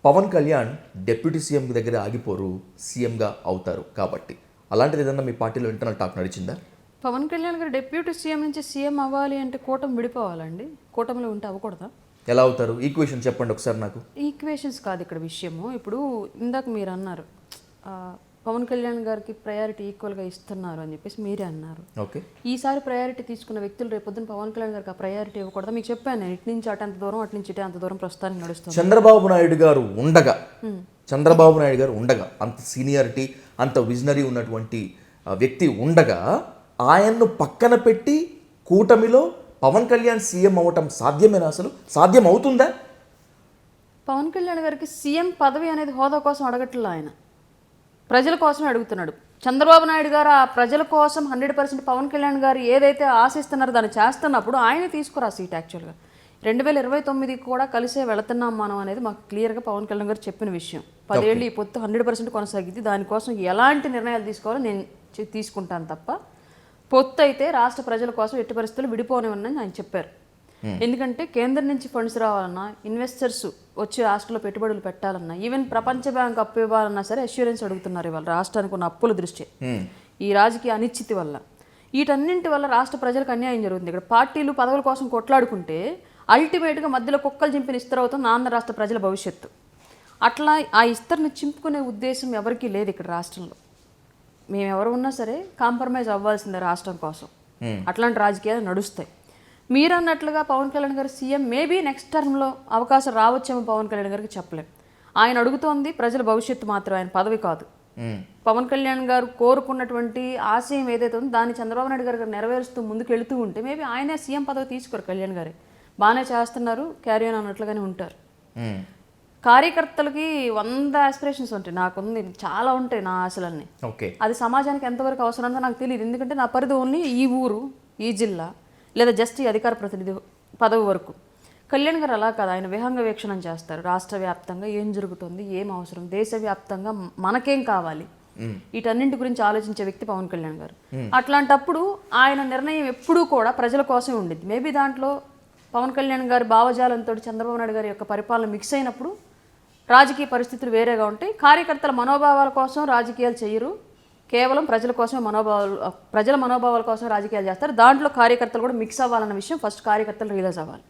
Pawan Kalyan deputy CM దగ్గర ఆగిపోరు, సీఎంగా అవుతారు కాబట్టి అలాంటిది ఏదన్నా మీ పార్టీలో ఇంటర్నల్ టాక్ నడిచిందా? పవన్ కళ్యాణ్ గారు డిప్యూటీ సీఎం నుంచి సీఎం అవ్వాలి అంటే కూటమి విడిపోవాలండి. కూటమిలో ఉంటే అవ్వకూడదా? ఎలా అవుతారు? ఈక్వేషన్ చెప్పండి ఒకసారి నాకు. ఈక్వేషన్స్ కాదు ఇక్కడ విషయము. ఇప్పుడు ఇందాక మీరు అన్నారు పవన్ కళ్యాణ్ గారికి ప్రయారిటీ ఈక్వల్గా ఇస్తున్నారు అని చెప్పేసి మీరే అన్నారు. ఓకే, ఈసారి ప్రయారిటీ తీసుకున్న వ్యక్తులు రేపొద్దున పవన్ కళ్యాణ్ గారికి ఆ ప్రయారిటీ ఇవ్వకూడదా? మీకు చెప్పాను నేను, ఇటు నుంచి అటు అంత దూరం, అటు నుంచి ఇటు అంత దూరం ప్రస్తుతానికి నడుస్తుంది. చంద్రబాబు నాయుడు గారు ఉండగా అంత సీనియారిటీ, అంత విజనరీ ఉన్నటువంటి వ్యక్తి ఉండగా ఆయన్ను పక్కన పెట్టి కూటమిలో పవన్ కళ్యాణ్ సీఎం అవ్వటం సాధ్యమేనా? అసలు సాధ్యం అవుతుందా? పవన్ కళ్యాణ్ గారికి సీఎం పదవి అనేది హోదా కోసం అడగట్లేదు, ఆయన ప్రజల కోసమే అడుగుతున్నాడు. చంద్రబాబు నాయుడు గారు ఆ ప్రజల కోసం 100% పవన్ కళ్యాణ్ గారు ఏదైతే ఆశిస్తున్నారో దాన్ని చేస్తున్నప్పుడు ఆయన తీసుకురా సీట్. యాక్చువల్గా 2029 కూడా కలిసే వెళుతున్నాం మనం అనేది మాకు క్లియర్గా పవన్ కళ్యాణ్ గారు చెప్పిన విషయం. 10 ఏళ్ళు ఈ పొత్తు 100% కొనసాగింది. దానికోసం ఎలాంటి నిర్ణయాలు తీసుకోవాలో నేను తీసుకుంటాను తప్ప పొత్తు అయితే రాష్ట్ర ప్రజల కోసం ఎట్టి పరిస్థితులు విడిపోనివ్వనని ఆయన చెప్పారు. ఎందుకంటే కేంద్రం నుంచి ఫండ్స్ రావాలన్నా, ఇన్వెస్టర్స్ వచ్చి రాష్ట్రంలో పెట్టుబడులు పెట్టాలన్నా, ఈవెన్ ప్రపంచ బ్యాంక్ అప్పు ఇవ్వాలన్నా సరే అష్యూరెన్స్ అడుగుతున్నారు ఇవాళ రాష్ట్రానికి ఉన్న అప్పుల దృష్టి. ఈ రాజకీయ అనిశ్చితి వల్ల, వీటన్నింటి వల్ల రాష్ట్ర ప్రజలకు అన్యాయం జరుగుతుంది. ఇక్కడ పార్టీలు పదవుల కోసం కొట్లాడుకుంటే అల్టిమేట్గా మధ్యలో కుక్కలు చింపిన ఇస్తరవుతుంది ఆంధ్ర రాష్ట్ర ప్రజల భవిష్యత్తు. అట్లా ఆ ఇస్తర్ని చింపుకునే ఉద్దేశం ఎవరికీ లేదు ఇక్కడ రాష్ట్రంలో. మేము ఎవరు ఉన్నా సరే కాంప్రమైజ్ అవ్వాల్సిందే రాష్ట్రం కోసం. అట్లాంటి రాజకీయాలు నడుస్తాయి. మీరు అన్నట్లుగా పవన్ కళ్యాణ్ గారు సీఎం మేబీ నెక్స్ట్ టర్మ్లో అవకాశం రావచ్చేమో పవన్ కళ్యాణ్ గారికి చెప్పలేం. ఆయన అడుగుతోంది ప్రజల భవిష్యత్తు మాత్రం, ఆయన పదవి కాదు. పవన్ కళ్యాణ్ గారు కోరుకున్నటువంటి ఆశయం ఏదైతే ఉందో దాన్ని చంద్రబాబు నాయుడు గారు నెరవేరుస్తూ ముందుకు వెళుతూ ఉంటే మేబీ ఆయనే సీఎం పదవి తీసుకోరు. కళ్యాణ్ గారే బాగానే చేస్తున్నారు, క్యారీ ఆన్ అన్నట్లుగానే ఉంటారు. కార్యకర్తలకి 100 ఆస్పిరేషన్స్ ఉంటాయి, నాకుంది చాలా ఉంటాయి నా ఆశలన్నీ. అది సమాజానికి ఎంతవరకు అవసరం ఉందో నాకు తెలియదు. ఎందుకంటే నా పరిధి ఓన్లీ ఈ ఊరు, ఈ జిల్లా, లేదా జస్ట్ ఈ అధికార ప్రతినిధి పదవి వరకు. కళ్యాణ్ గారు అలా కాదు, ఆయన విహంగ వీక్షణం చేస్తారు. రాష్ట్ర వ్యాప్తంగా ఏం జరుగుతుంది, ఏం అవసరం, దేశవ్యాప్తంగా మనకేం కావాలి, వీటన్నింటి గురించి ఆలోచించే వ్యక్తి పవన్ కళ్యాణ్ గారు. అట్లాంటప్పుడు ఆయన నిర్ణయం ఎప్పుడూ కూడా ప్రజల కోసమే ఉండిద్ది. మేబీ దాంట్లో పవన్ కళ్యాణ్ గారి భావజాలంతో చంద్రబాబు నాయుడు గారి యొక్క పరిపాలన మిక్స్ అయినప్పుడు రాజకీయ పరిస్థితులు వేరేగా ఉంటాయి. కార్యకర్తల మనోభావాల కోసం రాజకీయాలు చేయరు, కేవలం ప్రజల కోసమే ప్రజల మనోభావాల కోసం రాజకీయాలు చేస్తారు. దాంట్లో కార్యకర్తలు కూడా మిక్స్ అవ్వాలన్న విషయం ఫస్ట్ కార్యకర్తలు రియలైజ్ అవ్వాలి.